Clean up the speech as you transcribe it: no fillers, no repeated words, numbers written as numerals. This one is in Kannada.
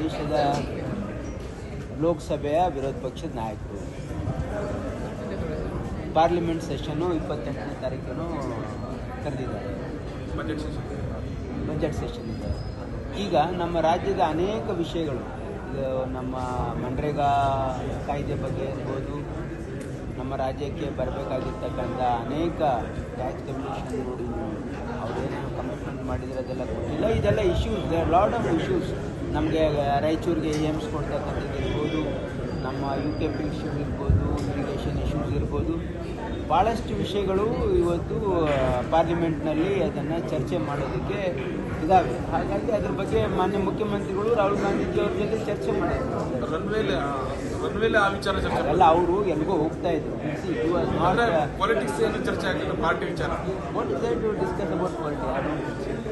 ದೇಶದ ಲೋಕಸಭೆಯ ವಿರೋಧ ಪಕ್ಷದ ನಾಯಕರು. ಪಾರ್ಲಿಮೆಂಟ್ ಸೆಷನ್ನು 28ನೇ ತಾರೀಕು ಕರೆದಿದ್ದಾರೆ. ಬಜೆಟ್ ಸೆಷನ್ ಇದೆ. ಈಗ ನಮ್ಮ ರಾಜ್ಯದ ಅನೇಕ ವಿಷಯಗಳು, ಇದು ನಮ್ಮ ಮನ್ರೇಗಾ ಕಾಯ್ದೆ ಬಗ್ಗೆ ಇರ್ಬೋದು, ನಮ್ಮ ರಾಜ್ಯಕ್ಕೆ ಬರಬೇಕಾಗಿರ್ತಕ್ಕಂಥ ಅನೇಕ ಟ್ಯಾಕ್ಸ್ ರೆಗ್ಯುಲೇಷನ್ ನೋಡಿ ಅವರೇನೇನು ಕಮಿಟ್ಮೆಂಟ್ ಮಾಡಿದರೆ ಅದೆಲ್ಲ ಕೊಟ್ಟಿಲ್ಲ. ಇದೆಲ್ಲ ಇಶ್ಯೂಸ್, ಲಾಟ್ ಆಫ್ ಇಶ್ಯೂಸ್. ನಮಗೆ ರಾಯಚೂರಿಗೆ ಏಮ್ಸ್ ಕೊಡ್ತಕ್ಕಂಥದ್ದು ಇರ್ಬೋದು, ನಮ್ಮ UK ಇಶ್ಯೂ ಇರ್ಬೋದು, ಇರಿಗೇಷನ್ ಇಶ್ಯೂಸ್ ಇರ್ಬೋದು, ಭಾಳಷ್ಟು ವಿಷಯಗಳು ಇವತ್ತು ಪಾರ್ಲಿಮೆಂಟ್ನಲ್ಲಿ ಅದನ್ನು ಚರ್ಚೆ ಮಾಡೋದಕ್ಕೆ ಇದ್ದಾವೆ. ಹಾಗಾಗಿ ಅದ್ರ ಬಗ್ಗೆ ಮಾನ್ಯ ಮುಖ್ಯಮಂತ್ರಿಗಳು ರಾಹುಲ್ ಗಾಂಧೀಜಿ ಅವ್ರ ಜೊತೆ ಚರ್ಚೆ ಮಾಡಿದ್ರು. ಅಲ್ಲ, ಅವರು ಎಲ್ಗೋ ಹೋಗ್ತಾ ಇದ್ರು. ಪಾಲಿಟಿಕ್ಸ್ ಏನು ಚರ್ಚೆ ಆಗಿಲ್ಲ, ಪಾರ್ಟಿ ವಿಚಾರ. What is that to discuss about party?